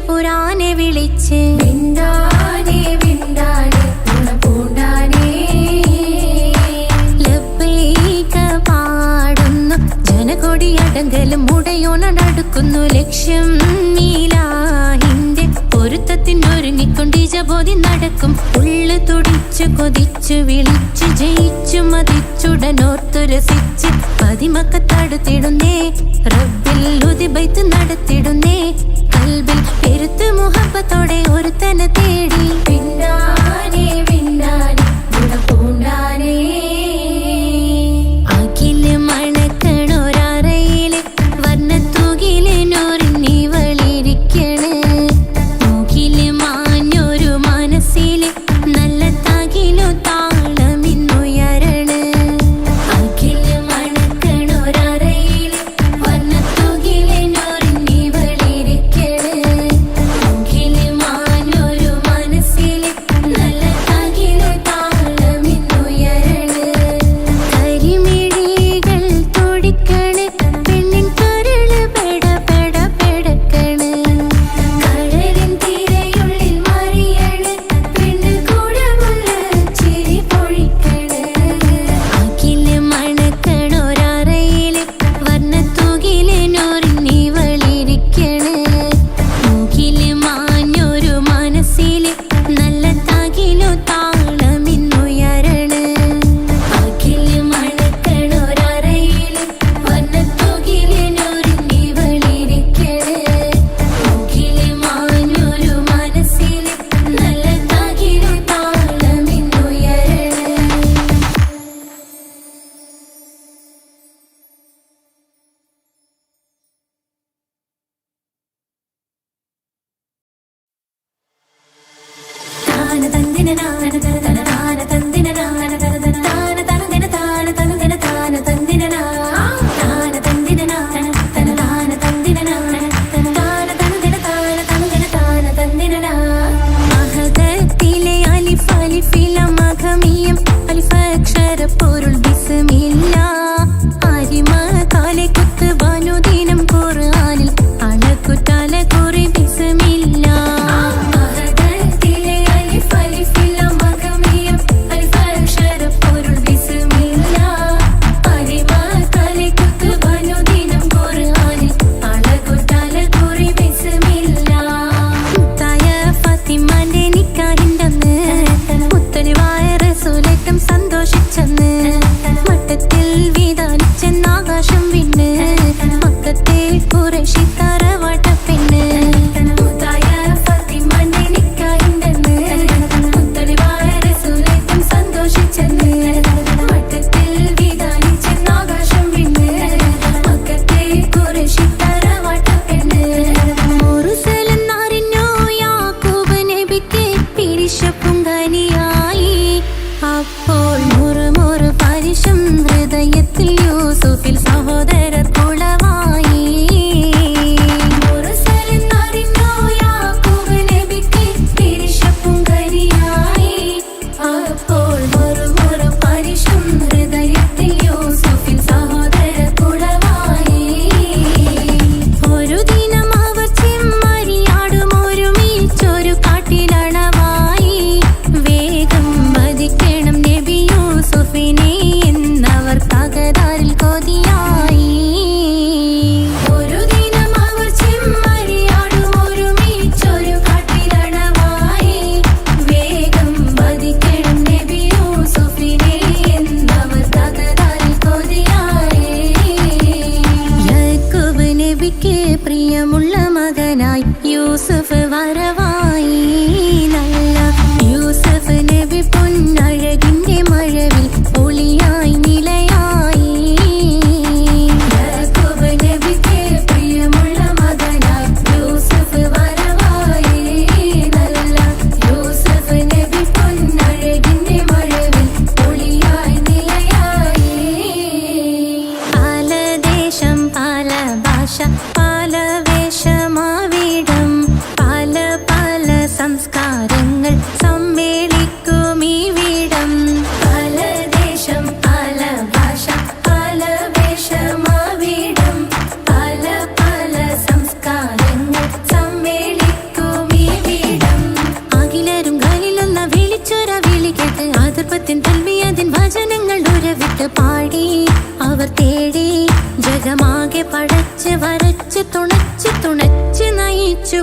പുരാനെ വിളിച്ച് വിണ്ടാനെ വിണ്ടാനെ പൂണ്ടാനെ ലബ്ബൈക പാടുന്നു ജനകൊടിയടങ്കലും മുടയോണടുക്കുന്നു ലക്ഷ്യം നീലാഹിന്റെ പൊരുത്തത്തിനൊരുങ്ങിക്കൊണ്ട് ജബോധി നടക്കും ഉള്ളു തുടിച്ചു കൊതിച്ചു വിളിച്ചു ജയിച്ചു മതിച്ചുടനോർത്തു രസിച്ച് പതിമക്കത്തടുത്തിടുന്നേ റബ്ബിൽ ഉദിബൈത്ത് നടത്തിടുന്നേ കൽബിൽ പെരുത്ത് മുഹബത്തോടെ ഒരുത്തനെ തേടി പിന്നാനെ പിന്നാനെ പൂണ്ടാനെ അഖില് മണക്കണൊരറയില് വർണ്ണത്തൂകില് നൂറിനി വളിരിക്കണ് മൂക്കില് മാഞ്ഞൊരു മനസ്സില് നല്ല തകിലു താളമിന്നുയരണ് അഖില് മണക്കണൊരറയില് വർണ്ണത്തൂകില് നൂറിനി വളിരിക്കണ് മൂക്കില് മാഞ്ഞൊരു മനസ്സില്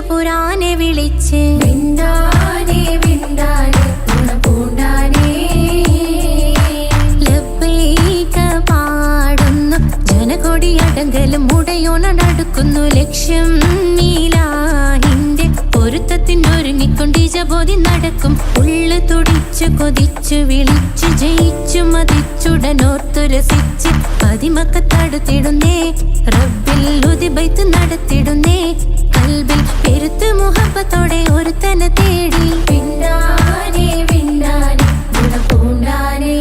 പുരാനെ വിളിച്ച് വിണ്ടാനെ വിണ്ടാനെ ഗുണപൂണ്ടാനെ ലബ്ബൈക പാടുന്നു ജനകൊടിയടങ്കലും മുടയോണടുക്കുന്നു ലക്ഷ്യം നീലാഹിന്റെ പൊരുത്തത്തിനൊരുങ്ങിക്കൊണ്ടിജബോധി നടക്കും ഉള്ളു തുടിച്ചു കൊതിച്ചു വിളിച്ചു ജയിച്ചു മതിച്ചുടനോർത്തു രസിച്ച് പതിമക്കത്തടുത്തിടുന്നേ റബ്ബിൽ ഉദിബൈത്ത് നടത്തിടുന്നേ കൽബിൽ പെരുത്ത് മുഹബത്തോടെ ഒരുത്തനെ തേടി വിണ്ടാനെ വിണ്ടാനെ ഗുണപൂണ്ടാനെ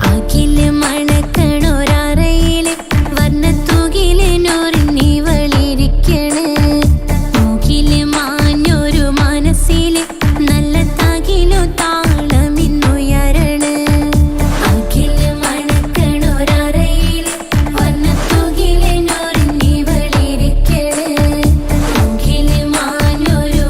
അഖില് മണക്കണൊരറയില് വർണ്ണത്തൂകില് നൂറിനി വളിരിക്കണ് മൂക്കില് മാഞ്ഞൊരു മനസ്സില് നല്ല തകിലു താളമിന്നുയരണ് അഖില് മണക്കണൊരറയില് വർണ്ണത്തൂകില് നൂറിനി വളിരിക്കണ് മൂക്കില് മാഞ്ഞൊരു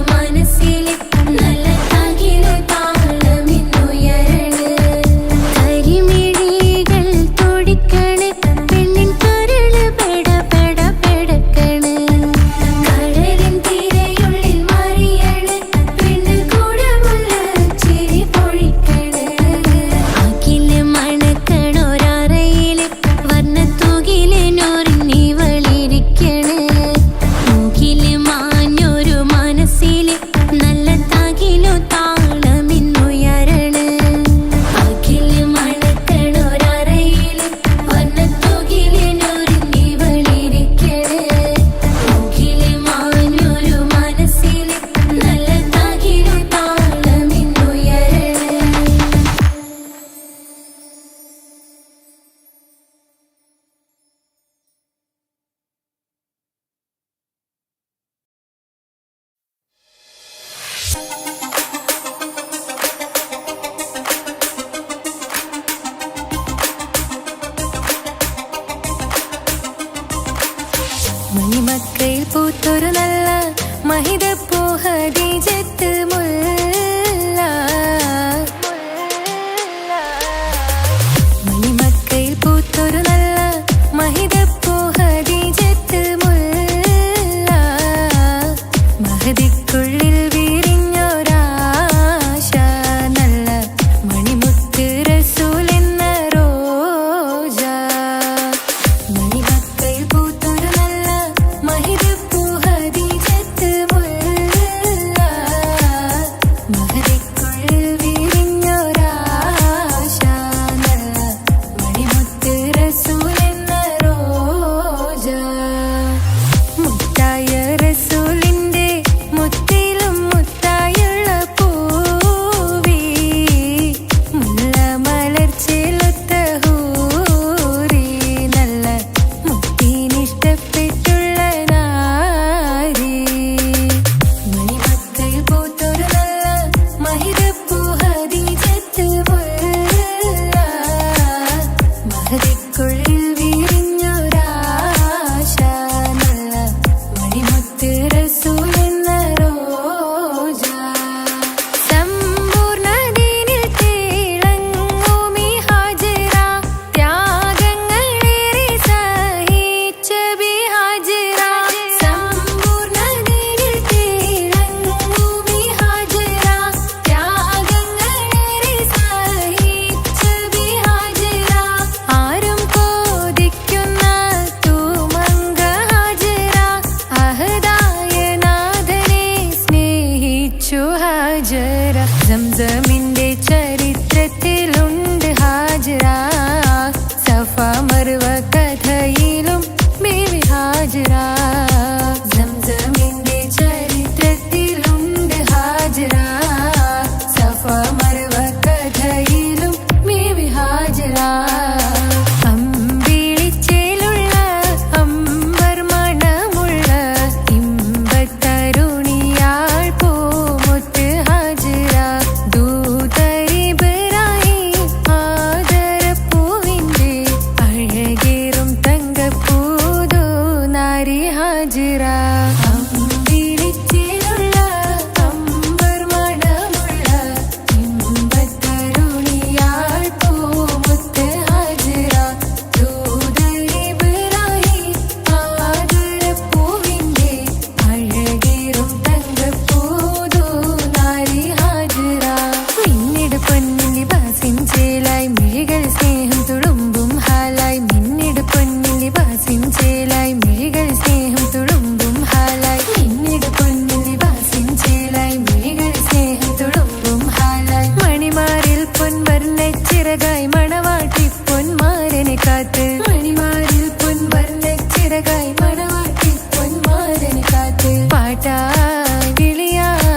സംസമിന്റെ ചരിത്രത്തിലുണ്ട് ഹാജറ, സഫ മർവ കഥയിലും ബീവി ഹാജറ. സംസമിന്റെ ചരിത്രത്തിലുണ്ട് ഹാജറ, സഫ മർവ കഥയിലും ബീവി ഹാജറ. അമ്പിളിച്ചേലുള്ള അമ്പർ മണമുള്ള ഇമ്പത്തരുണിയാൾ പൂമുത്ത് ഹാജറ. ദൂതരിബ്രായി ആദരപ്പൂവിന്റെ അഴകേറും തങ്കപ്പൂതോ നാരി ഹാജറ. അമ്പിളിച്ചേലുള്ള അമ്പർ മണമുള്ള ഇമ്പത്തരുണിയാൾ പൂമുത്ത് ഹാജറ. ദൂതരിബ്രായി ആദരപ്പൂവിന്റെ അഴകേറും തങ്കപ്പൂതോ നാരി ഹാജറ. മിന്നിട് പൊന്നിൻ ലിബാസിൻ ചേലായി മിഴികൾ സ്നേഹം തുളുമ്പും ഹാലായി. മിന്നിട് പൊന്നിൻ ലിബാസിൻ ചേലായി മിഴികൾ സ്നേഹം തുളുമ്പും ഹാലായി. മിന്നിട് പൊന്നിൻ ലിബാസിൻ ചേലായി മിഴികൾ സ്നേഹം തുളുമ്പും ഹാലായി. മണിമാരിൽ പൊൻവർണ്ണച്ചിറകായി മണവാട്ടി പൊന്മാരനെ കാത്ത്. മണിമാരിൽ പൊൻവർണ്ണച്ചിറകായി മണവാട്ടി പൊന്മാരനെ കാത്ത്. പാട്ടായി വിളിയായി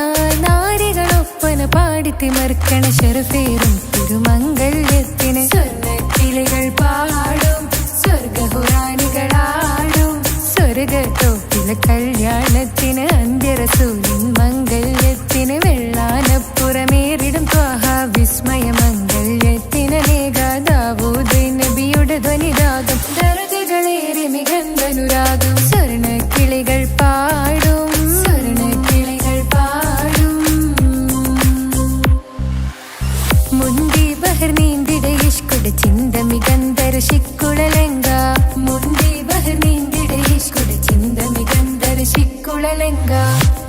നാരികളൊപ്പന പാടിത്തിമർക്കണ ശരഫേറും തിരുമംഗല്യത്തിന്. സ്വർണ്ണക്കിളികൾ പാടും സ്വർഗഹുറാനികളാടും സ്വർഗത്തോപ്പിലെ കല്യാണത്തിന്. അന്ത്യറസൂലിൻ മംഗല്യത്തിന്. വെള്ളാനപ്പുറമേറിടും ത്വാഹ വിസ്മയ മംഗല്യത്തിന്. ദാവൂദ് നബിയുടെ ധ്വനിരാഗം ദരജകളേറെ മികന്ധനുരാഗം. സ്വർണ്ണക്കിളികൾ പാടും സ്വർണ്ണക്കിളികൾ പാടും. മുന്തി ബഹർ നീന്തിട ഇഷ്കുട ചിന്ത മികന്ധര ശിക്കുളലങ്ക. മുന്തി ബഹർ നീന്തിട ഇഷ്കുട ചിന്ത മികന്ധര ശിക്കുളലങ്ക.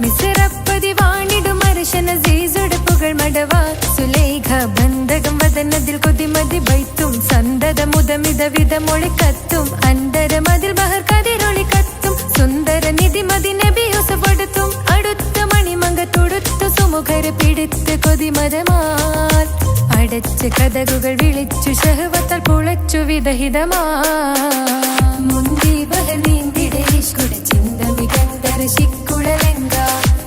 മിസറപ്പതി വാണിടും അർശന സീസുട പുകൾ മടവ. സുലൈഖ ബന്ധകം വദനതിൽ കൊതിമതി ബൈത്തും. സന്തത മുതമിത വിധമൊളി കത്തും. അന്തരമതിൽ ബഹർ കതിരൊളി കത്തും. സുന്ദര നിധിമതി നബി യൂസഫെടുത്തും. അടുത്ത മണിമങ്ക തൊടുത്തു സുമുഖര പിടിത്ത് കൊതിമതമാൽ. അടച്ച് കഥകുകൾ വിളിച്ചു ശഹവത്താൽ പുളച്ചു വിദഹിതമാ. മുന്തി ബഹർ നീന്തിട ഇഷ്കുട ചിന്ത മികന്ധര ശിക്കുളലങ്ക.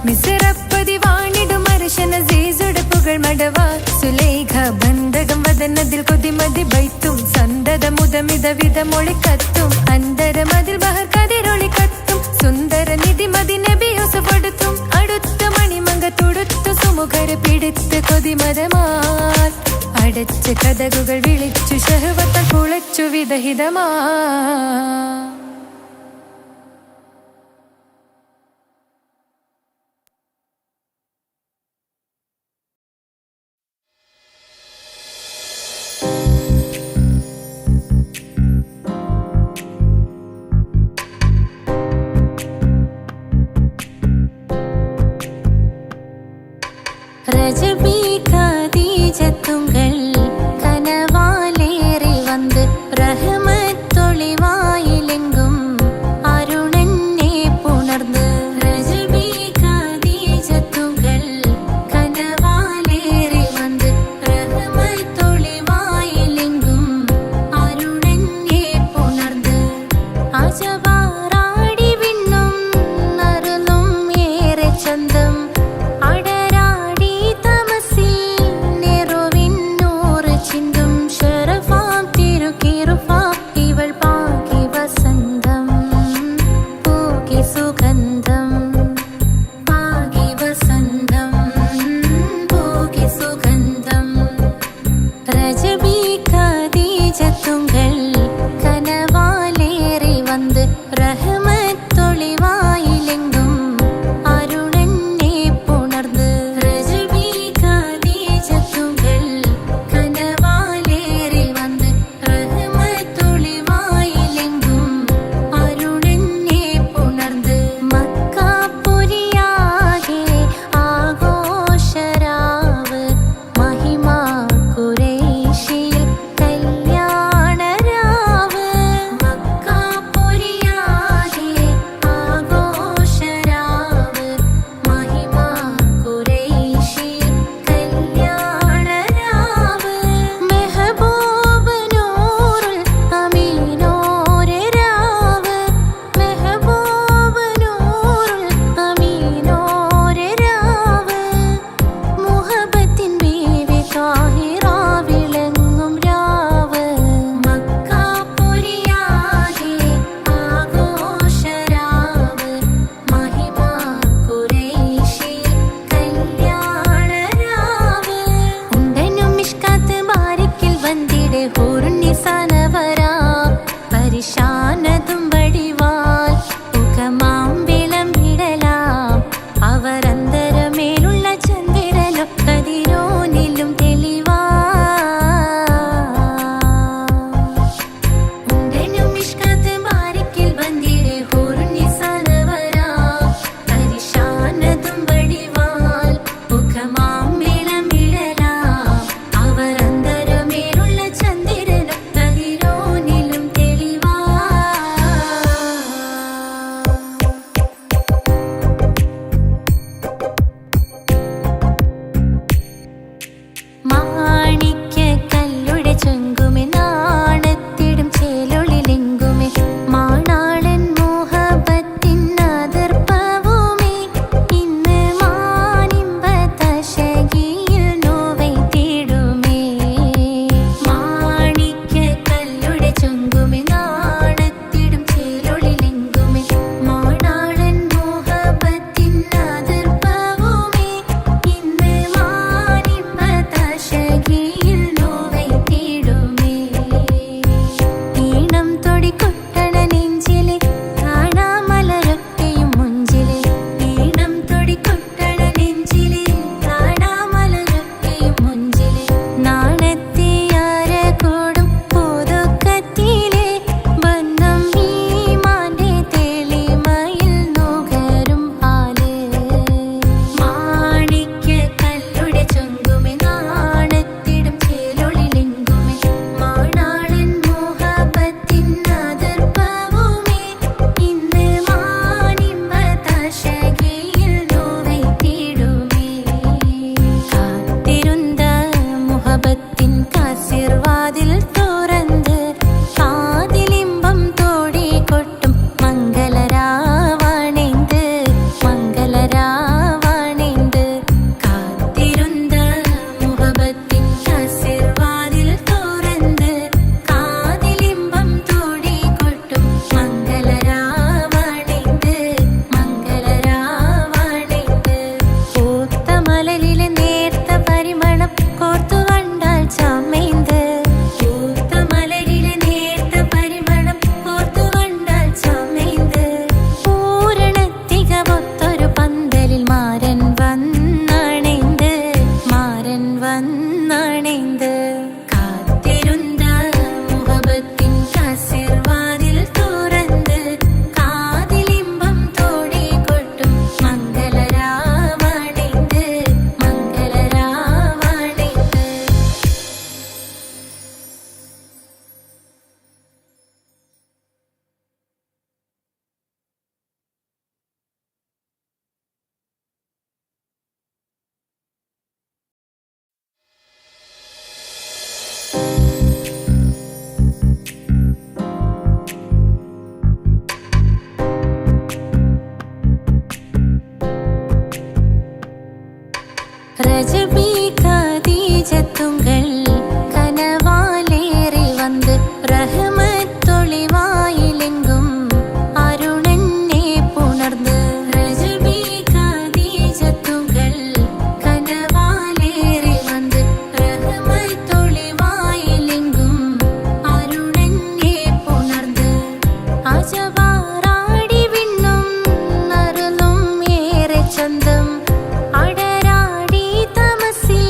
മിസറപ്പതി വാണിടും അർശന സീസുട പുകൾ മടവ. സുലൈഖ ബന്ധകം വദനതിൽ കൊതിമതി ബൈത്തും. സന്തത മുതമിത വിധമൊളി കത്തും. അന്തരമതിൽ ബഹർ കതിരൊളി കത്തും. സുന്ദര നിധിമതി നബി യൂസഫെടുത്തും. അടുത്ത മണിമങ്ക തൊടുത്തു സുമുഖര പിടിത്ത് കൊതിമതമാൽ. അടച്ച് കഥകുകൾ വിളിച്ചു ശഹവത്താൽ പുളച്ചു വിദഹിതമാ. ரஜபி கதீஜத்துங்கள் கனவாலேறி வந்து ரஹமத்தொளிவாயிலெங்கும் அருணன்னே புணர்ந்து. ரஜபி கதீஜத்துங்கள் கனவாலேறி வந்து ரஹமத்தொளிவாயிலெங்கும் அருணன்னே புணர்ந்து. അജവാറാടി വിണ്ണും നറുന്നും ഏറെ ചന്തം. അടരാടി തമസിൽ നെറുവിന്നു രജബി ഖദീജത്തുങ്കൾ കനവാലേറി വന്ന് റഹ്മത്തൊളിവായിലെങ്കും അരുണനെ പുണർന്ന് രജബി ഖദീജത്തുങ്കൾ കനവാലേറി വന്ന് റഹ്മത്തൊളിവായിലെങ്കും അരുണനെ പുണർന്ന് അജവാറാടി വിണ്ണും നറുലും ഏറെ ചന്തം അടരാടി തമസിൽ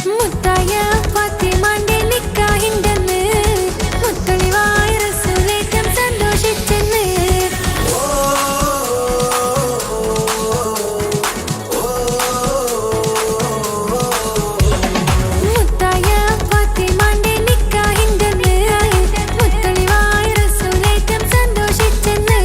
മുത്തായ ഫാത്തിമാന്റെ നിക്കാഹിണ്ടെന്ന് മുത്തളിവായ റസൂലേറ്റം സന്തോഷിച്ചെന്ന് മുത്തായ ഫാത്തിമാന്റെ നിക്കാഹിണ്ടെന്ന് മുത്തളിവായ റസൂലേറ്റം സന്തോഷിച്ചെന്ന്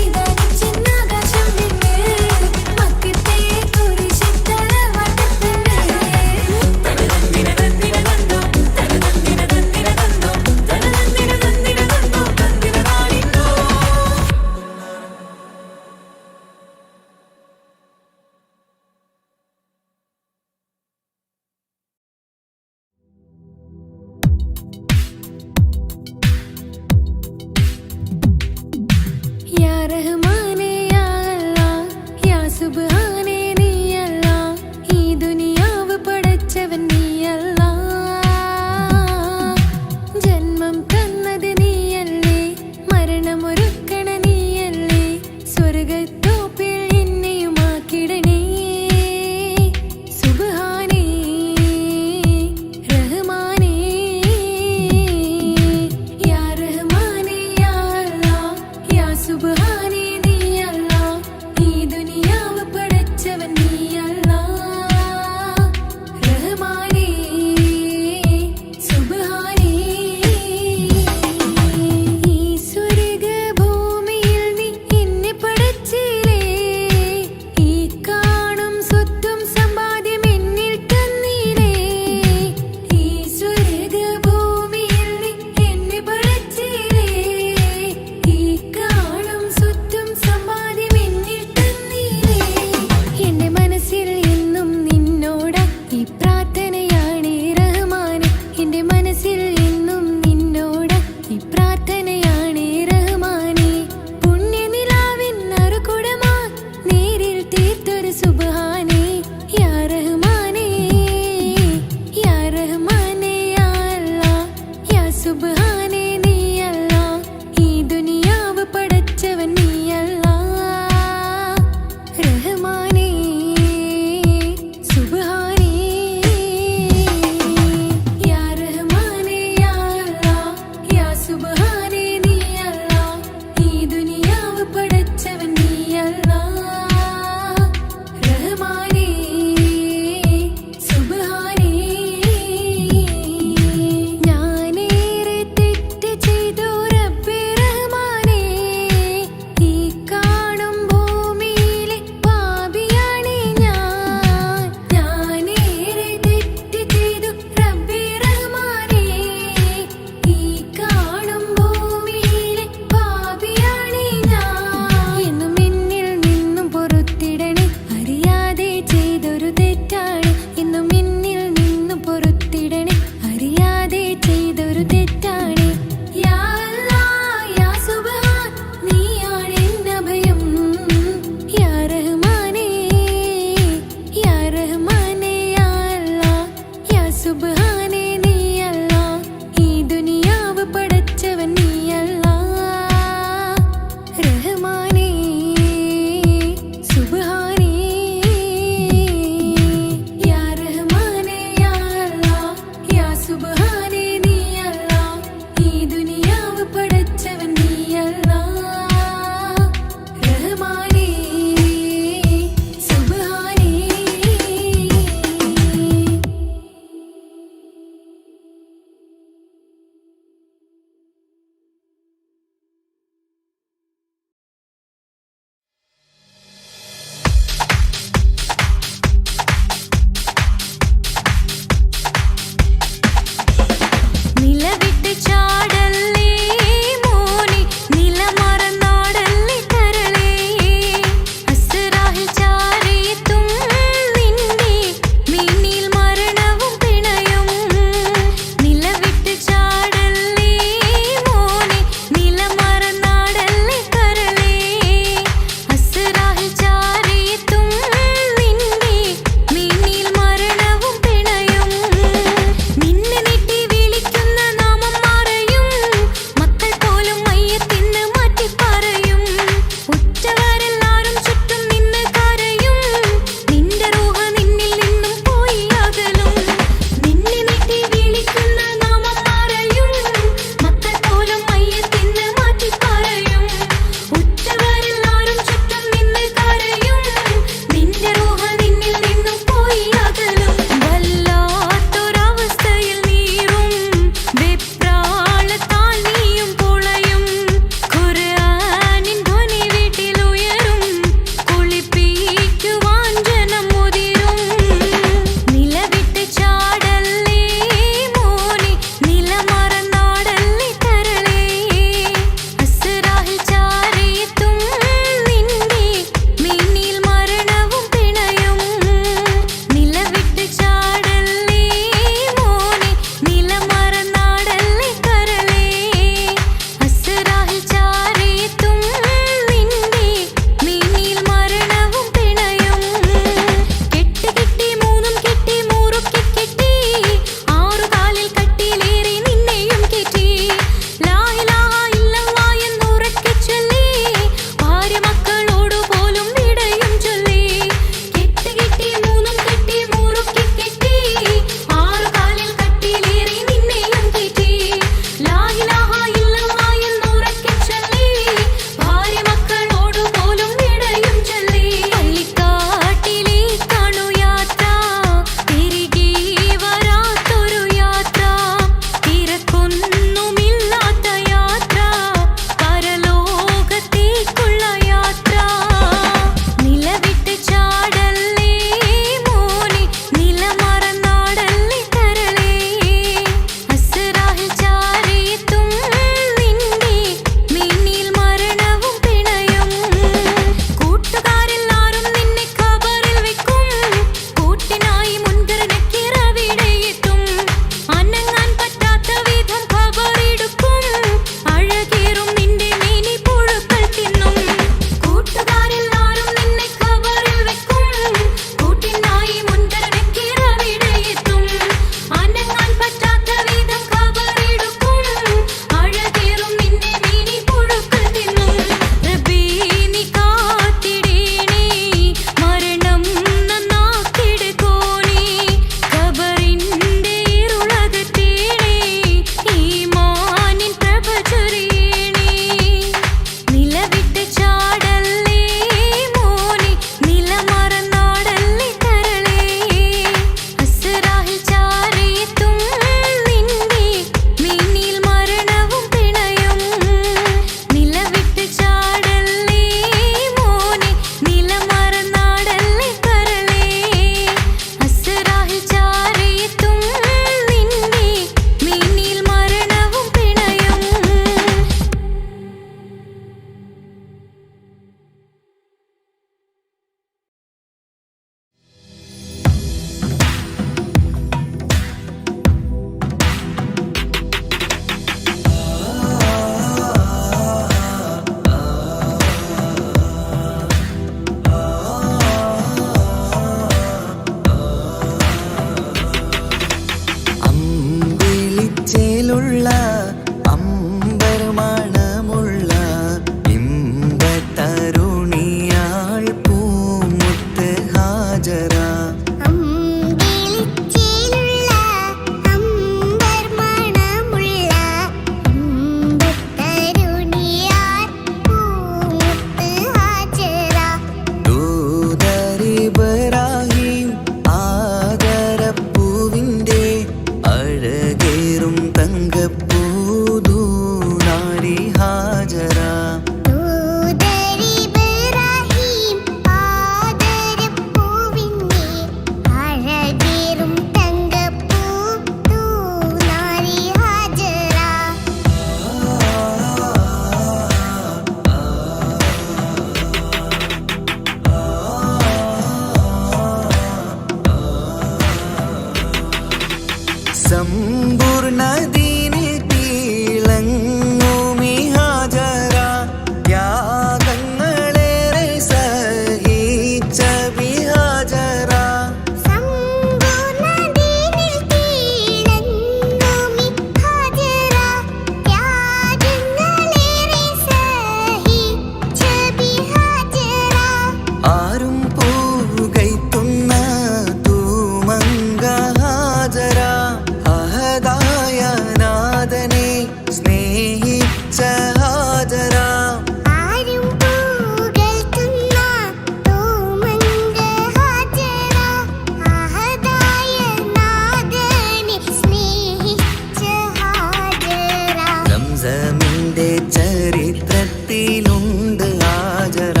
കഥയിലുണ്ട് ഹാജറ,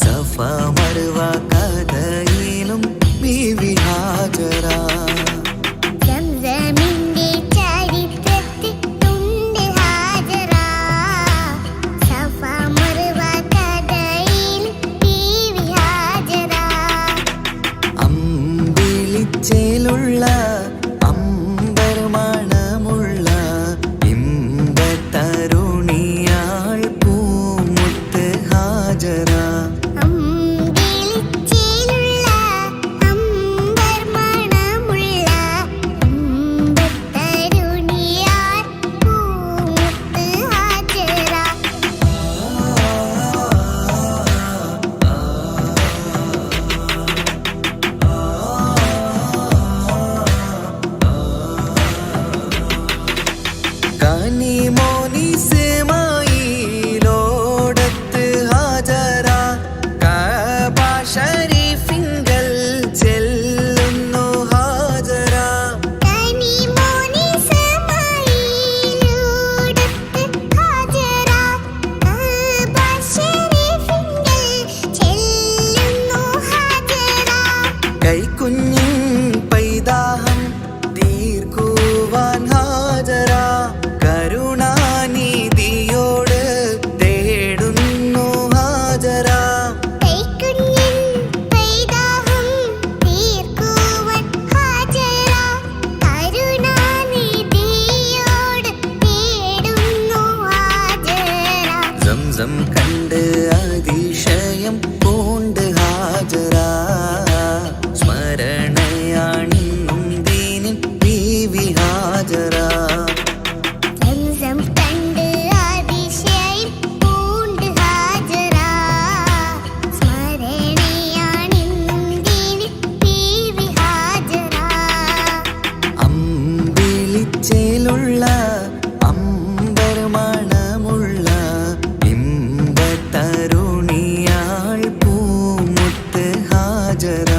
സഫ മർവ കഥയിലും ബീവി ഹാജറ. ചേലുള്ള അമ്പർ മണമുള്ള ഇമ്പത്തരുണിയാൾ പൂമുത്ത് ഹാജറ. ലോടത്ത് ഹാജറ, കഅബ ശരീഫിങ്കൽ ചെല്ലുന്നു ഹാജറ. കൈക്കുഞ്ഞിൻ പൈതാഹം തീർക്കുവാൻ ഹാജറ, കരുണാനിധിയോട് തേടുന്നു ഹാജറ. സംസം കണ്ട് അതിശയം പൂണ്ട് ഹാജറ, സ്മരണയാണിന്നും ദീനിൻ ബീവി ഹാജറ. ചേലുള്ള അമ്പർ മണമുള്ള ഇമ്പത്തരുണിയാൾ പൂമുത്ത് ഹാജറ.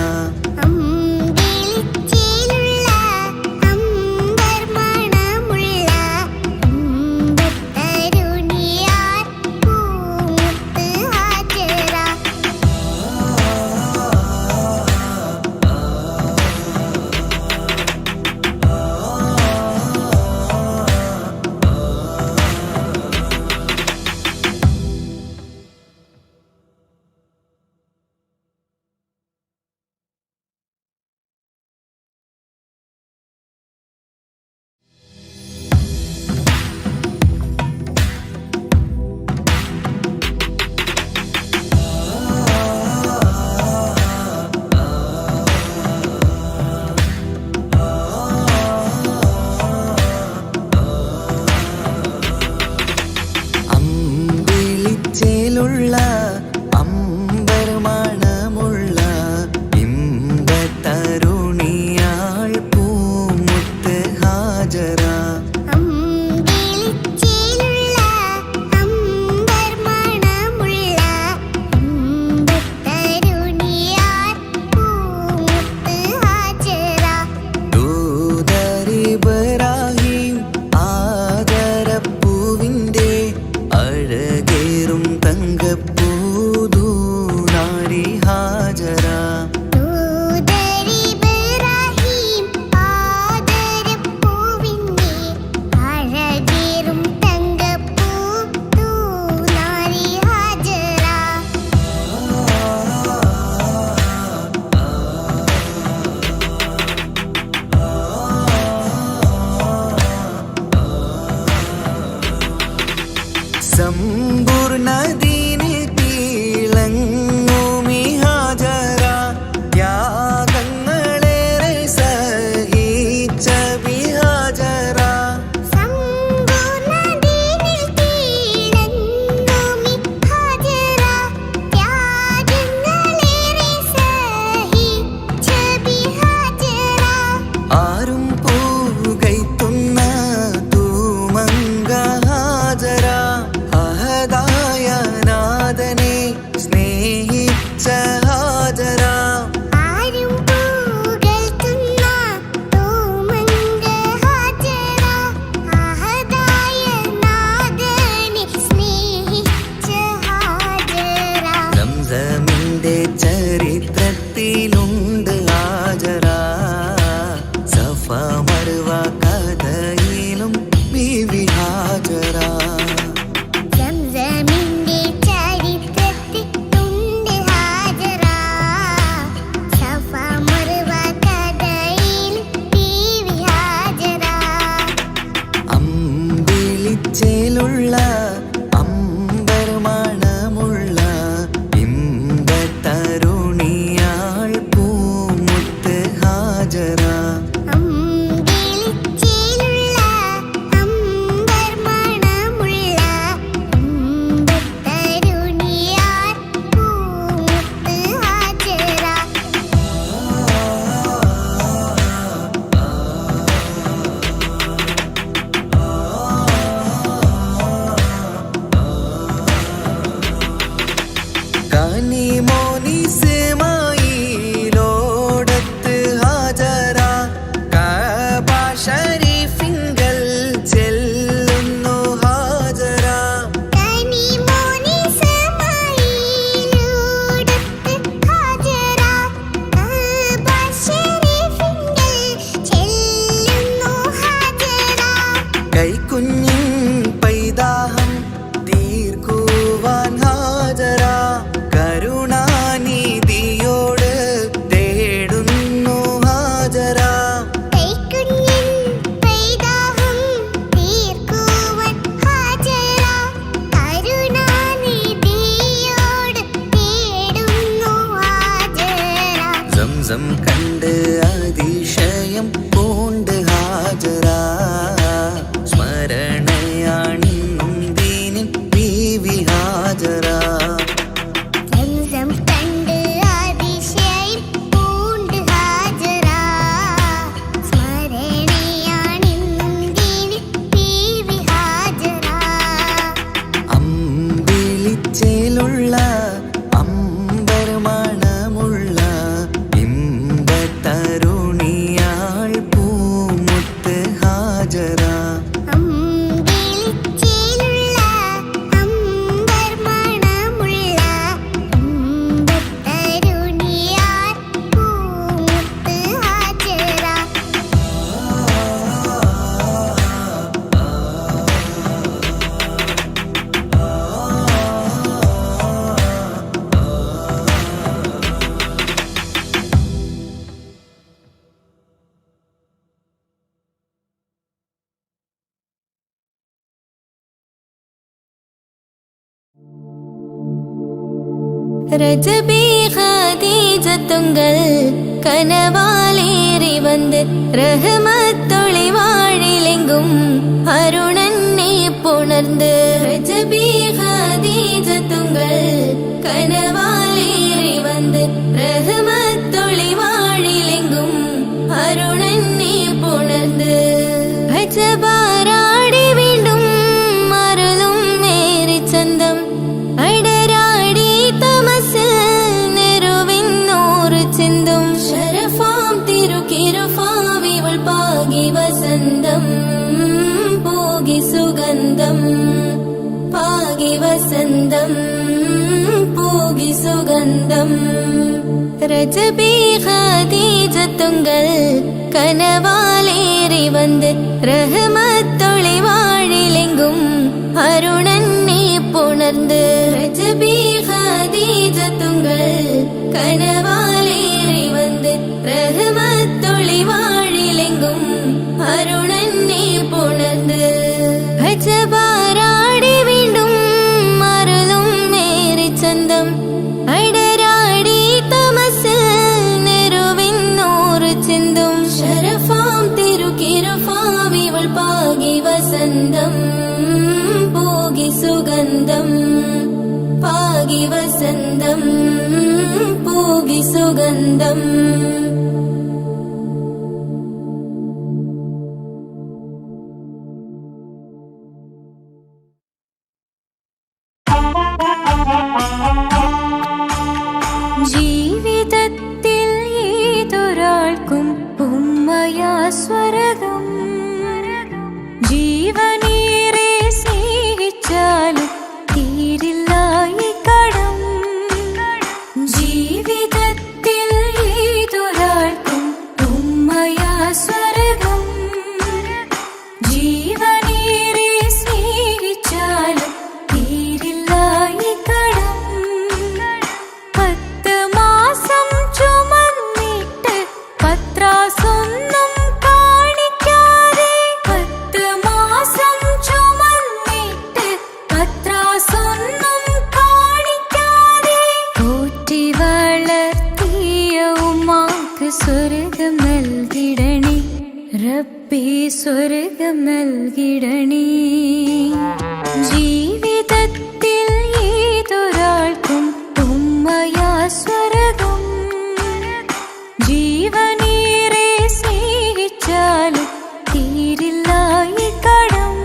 ചേലുള്ള അമ്പർ മണമുള്ള ഇമ്പത്തരുണിയാൾ പൂമുത്ത് ഹാജറ. ദൂതരിബ്രാഹിം ആദരപ്പൂവിൻ്റെ അഴകേറും തങ്കപ്പൂതൂനാരി ഹാജറ. ദൂതരിബ്രാഹിം ആദരപ്പൂവിൻ്റെ കുഞ്ഞിൻ പൈതാഹം തീർക്കുവാൻ ഹാജറ കരുണാനിധിയോട് തേടുന്നു ഹാജറ. സംസം കണ്ട് അതിശയം പൂണ്ട് ഹാജറ സ്മരണയാണിന്നും ദീനിൻ ബീവി ഹാജറ. അമ്പിളിച്ചേലുള്ള അമ്പർമണമുള്ള ഇമ്പത്തരുണിയാൾ പൂമുത്ത് ഹാജറ. ரஜபி ஹதீஜத்துங்கள் கனவாலேறி வந்து ரஹமத்தொளி வாழிலெங்கும் அருணன்னே புணர்ந்து. ரஜபி ஹதீஜத்துங்கள் கனவாலேறி வந்து ரஹமத்தொளி வாழிலெங்கும் அருணன்னே புணர்ந்து. அஜபாராடி വീണ്ടും അരുളും മേരി ചന്തം അടരാടി തമസിൽ നെരുവിന്നൂറ് ചിന്തും ശരഫാം തിരുക്കിരുഫാവിവൾ പാകി വസന്തം പോകി സുഗന്ധം പാകി വസന്തം പോകി സുഗന്ധം. രജബി ഖദീജത്തുങ്കൾ കനവാലേറി വന്ന് റഹ്മത്തൊളി വാഴിലെങ്കും അരുണന്നെ പുണർന്ന്. രജബി ഖദീജത്തുങ്കൾ കനവാലേറി വന്ന് റഹ്മത്തൊളി വാഴിലെങ്കും അരുണന്നെ പുണർന്ന്. അജബാരാടി വീണ്ടും അരുളും മേരി ചന്തം അടരാടി തമസിൽ നെരുവിന്നൂറ് ചിന്തും ശരഫാം തിരുക്കിരുഫാവിവൾ പാകി വസന്തം പോകി സുഗന്ധം പാകി വസന്തം പോകി സുഗന്ധം. ജീവിതത്തിൽ ഏതൊരാൾക്കും ഉമ്മയാ സ്വർഗം. ജീവനേറെ സ്നേഹിച്ചാലും തീരില്ല ഈ കടം. ജീവിതത്തിൽ ഏതൊരാൾക്കും ഉമ്മയാ സ്വർഗം. ജീവനേറെ സ്നേഹിച്ചാലും തീരില്ല ഈ കടം. 10 മാസം ചുമന്നിട്ട് പത്രാസൊന്നും കാണിക്കാതെ 10 മാസം ചുമന്നിട്ട് പത്രാസൊന്നും കാണിക്കാതെ പോറ്റി വളർത്തിയ ഉമ്മാക്ക് സ്വർഗം നൽകിടണേ റബ്ബേ സ്വർഗം നൽകിടണേ. ജീവിതത്തിൽ ഏതൊരാൾക്കും ഉമ്മയാ സ്വർഗം. ജീവനേറെ സ്നേഹിച്ചാലും തീരില്ല ഈ കടം.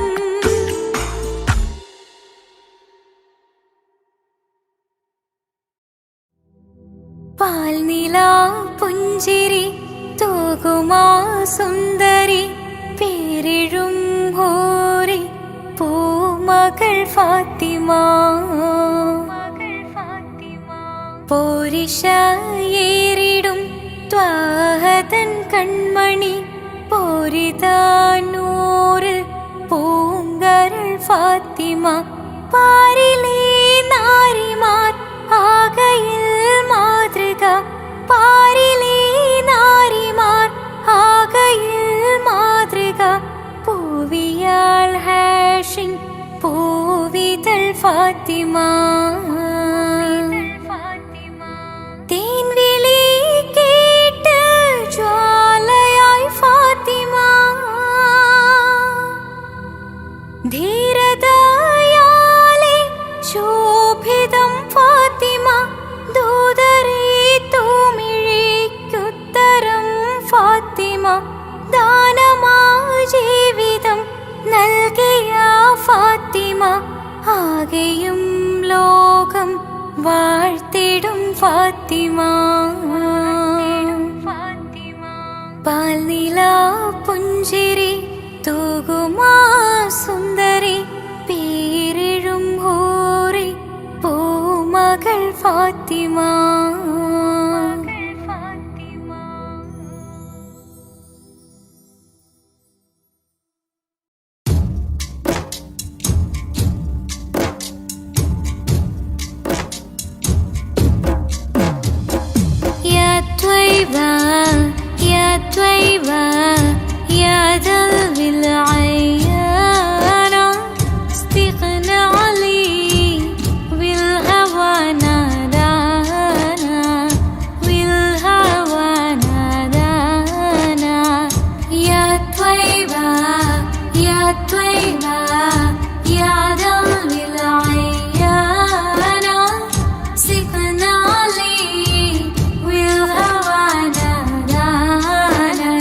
പാൽനിലാ പുഞ്ചിരി തൂകുമാ സുന്ദരി പേരിഴും ഹോറി പൂമകൾ ഫാത്തിമ. പോരിശയേറിടും ത്വാഹതൻ കൺമണി പോരിതാനൂറ് പൂം പാരിലെ നാരിമാർ ആകയിൽ മാതൃക, പാരിലെ നാരിമാർ ആകയിൽ മാതൃക. പൂവിയാൾ ഹാഷിം പൂവിതൾ ഫാത്തിമ, തേൻവിളി കേട്ട് ജ്വാലയായി ഫാത്തിമ. ധീരതയാലെ ശോഭിതം ഫാത്തിമ, ദൂതരെ തൂമിഴിക്കുത്തരം ഫാത്തിമ. ദാനമാ ജീവിതം നൽകിയ ഫാത്തിമ, ആകെയും ലോകം വാഴ്ത്തിടും ഫാത്തിമ. പാൽനില പുഞ്ചിരി തൂകുമാ സുന്ദരി, പേരിഴും ഹൂറി പൂമകൾ ഫാത്തിമ. يا طيبة يا ذل العيان، استغنى علي بالهوى نادانا، بالهوى نادانا. يا طيبة يا طيبة يا ذل العيان، استغنى علي بالهوى نادانا،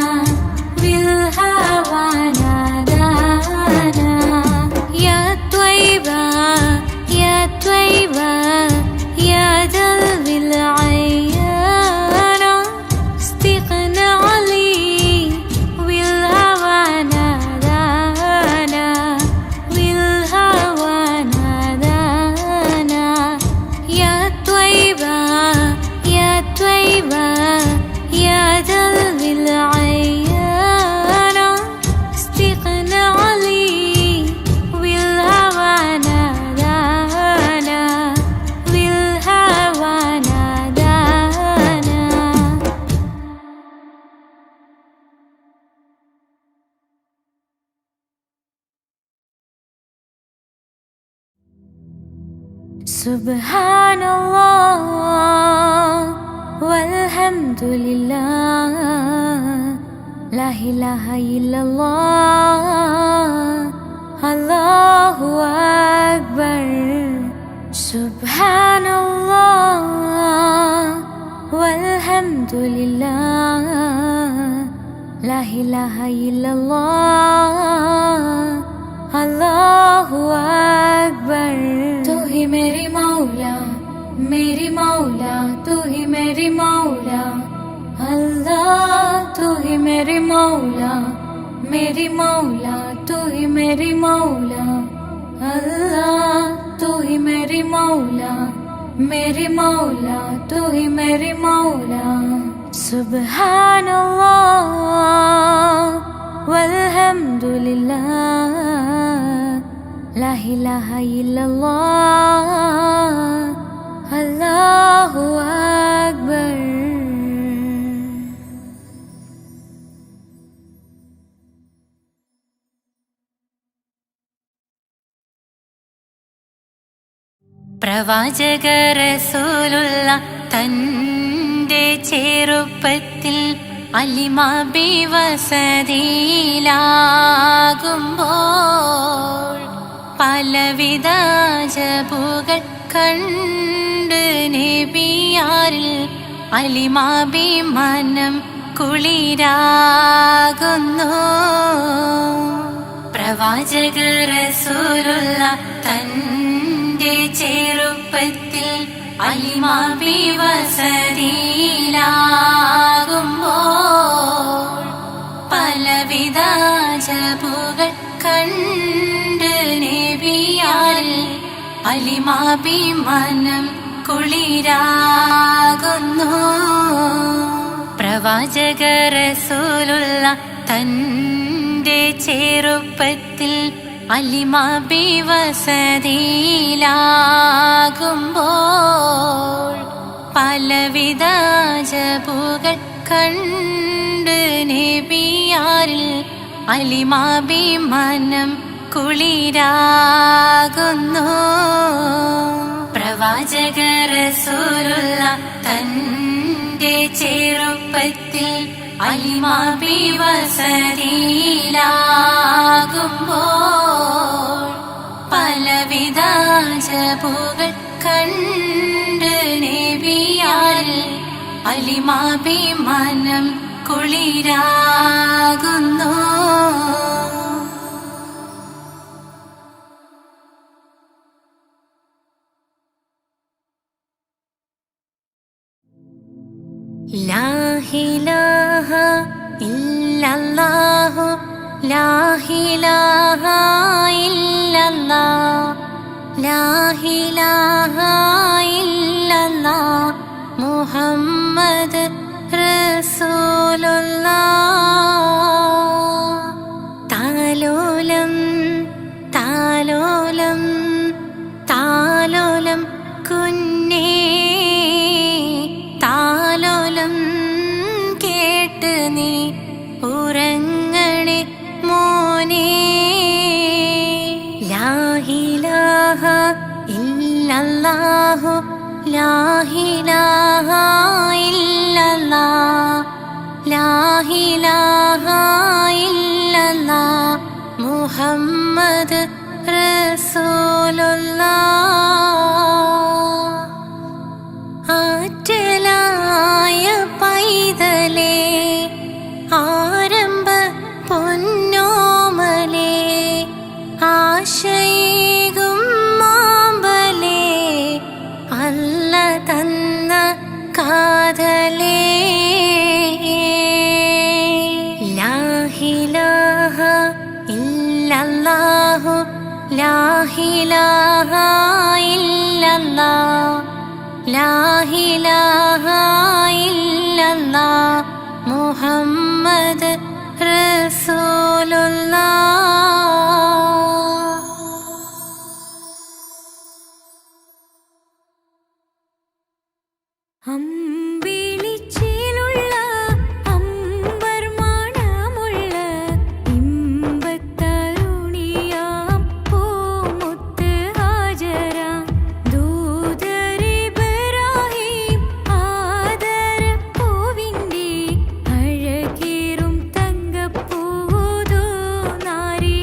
بالهوى نادانا. يا طيبة يا طيبة يا ذل العيان، استغنى علي بالهوى نادانا، بالهوى نادانا. يا طيبة يا طيبة يا ذل العيان، استغنى علي بالهوى نادانا، بالهوى نادانا. سبحان الله والحمد لله، لا إله إلا الله، الله أكبر. سبحان الله والحمد لله، لا إله إلا الله، الله أكبر. तू ही मेरी मौला, मेरी मौला, तू ही मेरी मौला. अल्लाह तू ही मेरी मौला, मेरी मौला, तू ही मेरी मौला. अल्लाह तू ही मेरी मौला, मेरी मौला, तू ही मेरी मौला. सुब्हान अल्लाह वल्हम्द लिल्लाह, ला इलाहा इल्लल्लाह, अल्लाहु अक्बर. പ്രവാചക റസൂലുള്ള തന്റെ ചെറുപ്പത്തിൽ അലിമാബി വസതിയിലാകുമ്പോൾ പലവിധ ജബുകൾ കണ്ട് നബിയാരിൽ അലിമാബി മനം കുളിരാകുന്നു. പ്രവാചക റസൂലുള്ള തന്റെ ചെറുപ്പത്തിൽ അലിമാബി വസതിയിലാകുമ്പോൾ പലവിധ ജബുകൾ കണ്ട് നബിയാരിൽ അലിമാബി മനം കുളിരാകുന്നു. പ്രവാചക റസൂലുള്ള തന്റെ ചെറുപ്പത്തിൽ അലിമാബി വസതിയിലാകുമ്പോൾ പലവിധ ജബുകൾ കണ്ട് നബിയാരിൽ അലിമാബി മനം കുളിരാകുന്നു. പ്രവാചക റസൂലുള്ള തന്റെ ചെറുപ്പത്തിൽ അലിമാബി വസതിയിലാകുമ്പോൾ പലവിധ ജബുകൾ കണ്ട് നബിയാരിൽ അലിമാബി മനം കുളിരാകുന്നു. ലാ ഇലാഹ ഇല്ലല്ലാഹു ലാ ഇലാഹ ഇല്ലല്ലാഹ് ലാ ഇലാഹ ഇല്ലല്ലാഹ് മുഹമ്മദ് റസൂലുള്ളാഹ്. താലോലം താലോലം താലോലം കുഞ്ഞേ താലോലം കേട്ട് നീ ഉറങ്ങണേ മോനെ. ലാ ഇലാഹ ഇല്ലല്ലാഹു ലാ ഇലാഹ ഇല്ലല്ലാഹ് ലാ ഇലാഹ ഇല്ലല്ലാഹ് മുഹമ്മദ് റസൂലുള്ളാഹ്. ആറ്റലായ പൈതലേ ആരംഭ പൊന്നോമലേ ആശയേകും മാമ്പലേ അല്ല തന്ന കാതലേ. ലാ ഇലാഹ ഇല്ലല്ലാഹു ലാ ഇലാഹ ഇല്ലല്ലാഹ് ലാ ഇലാഹ ഇല്ലല്ലാഹ് മുഹമ്മദ് റസൂലുള്ളാഹ്. അമ്പിളിച്ചേലുള്ള അമ്പർ മണമുള്ള ഇമ്പത്തരുണിയാം പൂമുത്ത് ഹാജര ദൂതരിബ്രാഹിം ആദര പൂവിൻ്റെ അഴകേറും തങ്കപ്പൂതോ നാരി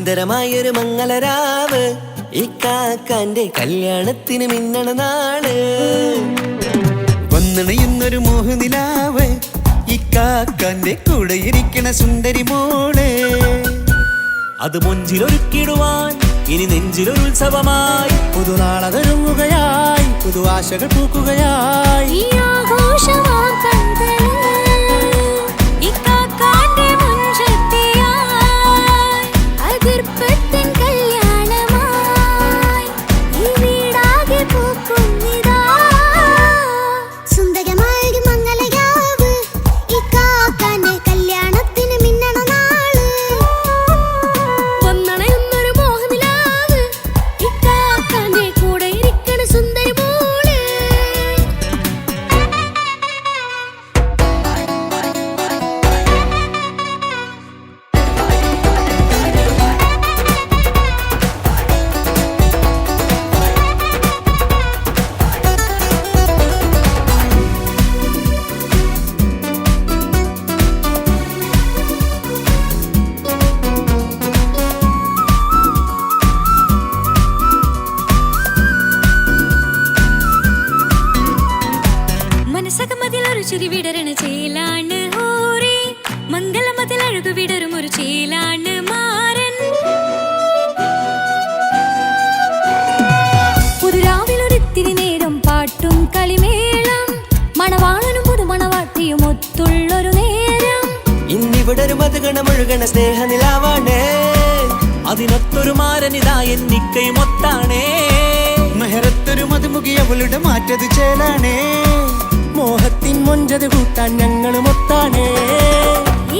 സുന്ദരമായൊരു മംഗളരാവ് ഇക്കാക്കാന്റെ കല്യാണത്തിന് മിന്നണ നാള്. വന്നണയുന്നൊരു മോഹനിലാവ് ഇക്കാക്കാന്റെ കൂടെ ഇരിക്കണ സുന്ദരി മോള്. അത് മൊഞ്ചിലൊരുക്കിടുവാൻ ഇനി നെഞ്ചിലൊരു ഉത്സവമായി പുതുനാളതൊരുങ്ങുകയായി പുതുആശകൾ പൂക്കുകയായി. ഈ ആഘോഷമാക്കണ്ടേ ഇക്കാക്കാന്റെ മുൻചെത്തിയായി അതിർപ്പത്തിൻ കല്യാണമായി ഈ വീടാകെ പൂക്കുന്നിതാ. സുന്ദരമായൊരു മംഗളരാവ് ഇക്കാക്കാന്റെ കല്യാണത്തിന് മിന്നണ നാള്. വന്നണയുന്നൊരു മോഹനിലാവ് ഇക്കാക്കാന്റെ കൂടെ ഇരിക്കണ സുന്ദരി മോള്. മനസ്സകമതിലൊരു ചിരി വിടരണ ചേലാണ് ഹോറി മംഗളമതിൽ അഴകു വിടരും ഒരു ചേലാണ് മാരൻ. പുതുരാവിലൊരിത്തിരി നേരം പാട്ടും കളിമേളം മണവാളനും പുതുമണവാട്ടിയും ഒത്തുള്ളൊരു നേരം. ഇന്നിവിടെ ഒരു മധുഗണമൊഴുകണ സ്നേഹനിലാവാണേ. അതിനൊത്തൊരു മാരനിതാ എന്നിക്കൈ മൊത്താണേ. മെഹറത്തൊരു മധുമുഖി അവളുടെ മാറ്റത് ചേലാണേ. മോഹത്തിൻ മൊഞ്ചത് കൂട്ടാൻ ഞങ്ങൾ മൊത്താണേ.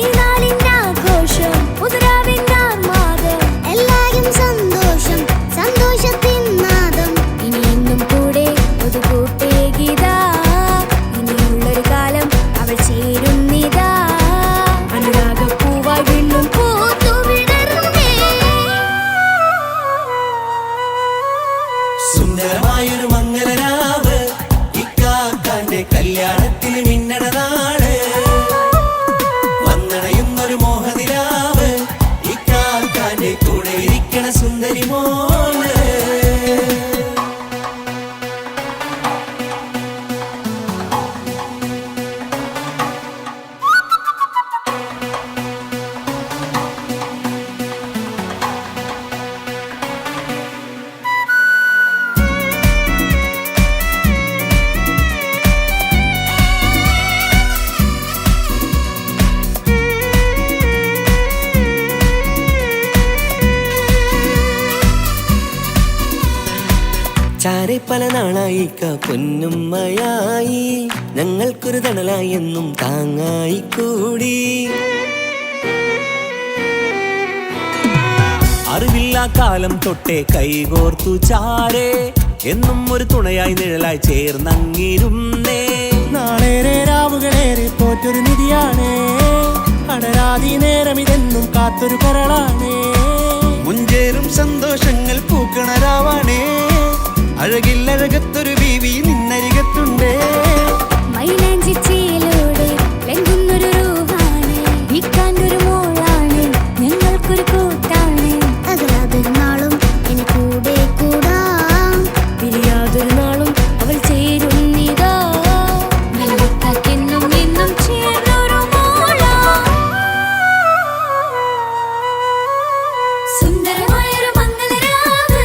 ഈ നാളിന്റെ ആഘോഷം പുതുരാവിന്റെ ആർമാദം എല്ലാരും സന്തോഷം സന്തോഷത്തിൻ നാദം. ഇനി എന്നും കൂടെ ഒരു കൂട്ടേകിതാ ഇനിയുള്ളൊരു കാലം അവൾ ചേരുന്നിതാ. അനുരാഗപ്പൂവായി വീണ്ടും പൂത്തുവിടരുന്നേ. സുന്ദരമായൊരു മംഗളരാവ് ഇക്കാക്കാന്റെ കല്യാണത്തിന് മിന്നണ നാള്. വന്നണയുന്നൊരു മോഹനിലാവ് ഇക്കാക്കാന്റെ കൂടെ ഇരിക്കണ സുന്ദരി മോള്. ചാരെ പല നാളായി പൊന്നുമ്മയായി ഞങ്ങൾക്കൊരു തണലായി എന്നും താങ്ങായി കൂടി. അറിവില്ലാ കാലം തൊട്ടേ കൈകോർത്തു ചാരേ എന്നും ഒരു തുണയായി നിഴലായി ചേർന്നങ്ങിരുന്നേ. നാളേറെ രാവുകളേറെ പോറ്റൊരു നിധിയാണേ. അടരാതി നേരം ഇതെന്നും കാത്തൊരു കരളാണേ. മുഞ്ചേറും സന്തോഷങ്ങൾ പൂക്കണരാവാണേ. അഴകില്ലഴകത്തൊരു ബീവി നിന്നരികത്തുണ്ടേ. മൈലാഞ്ചിച്ചേലോടെ ലംഘുന്നൊരു രൂപാണ് വിക്കാണ്ടൊരു മോളാണ് ഞങ്ങൾക്കൊരു കൂട്ടാണ്. അകലാതൊരു നാളും ഇനി കൂടെ കൂടാം. പിരിയാതൊരു നാളും അവൾ ചേരുന്നിതാ. വെള്ളക്കാക്കെന്നും എന്നും ചേർന്നൊരു മോളാ. സുന്ദരമായൊരു മംഗളരാവ്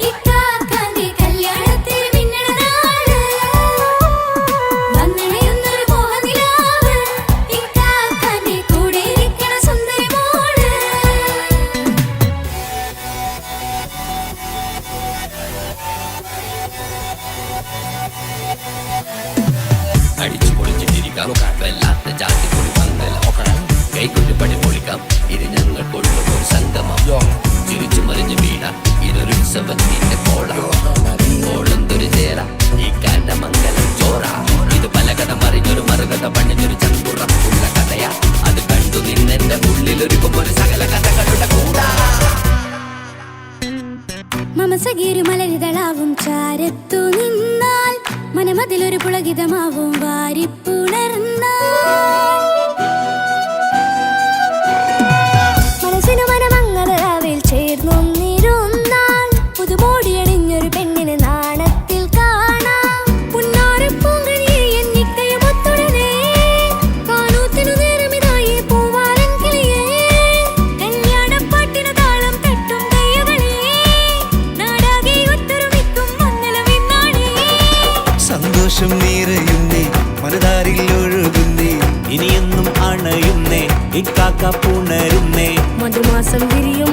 ഇക്കാക്കാന്റെ കല്യാണത്തിന് മിന്നണ നാള്. വന്നണയുന്നൊരു മോഹനിലാവ് ഇക്കാക്കാന്റെ കൂടെ ഇരിക്കണ സുന്ദരി മോള്. അടിച്ചു പൊളിച്ചിട്ടിരിക്കാം വല്ലാത്ത ജാതി പൊളി പന്തല ഒക്കണം കൈകൊണ്ടു പടി പൊളിക്കാം ഇത് ഞങ്ങൾക്കുള്ള ഒരു സംഗമം ചിരിച്ചു മറിഞ്ഞു വീണ ഇതൊരു ഉത്സവത്തിന്റെ കോളന്തൊരു ചേര ഈ കാണ്ട മംഗലം ചോറ ഇത് പലകഥ മറിഞ്ഞൊരു മറുകഥ പണിഞ്ഞൊരു ചങ്കുറപ്പുള്ള കഥയാ അത് കണ്ടു നിന്നെന്റെ ഉള്ളിലൊരുക്കുമ്പോൾ സകല കഥകളുടെ കൂടാ. മമസഗിരു മലരിതളാവും ചാരത്തു നിന്നാൽ മനമതിലൊരു പുളകിതമാവും വാരിപ്പുണർന്നാൽ മനസ്സിനു മനമങ്ങതരാവിൽ ഇനിയെന്നും അണയുന്നേ ഇക്കാക്ക പുണരുന്നേ മധുമാസം വിരിയും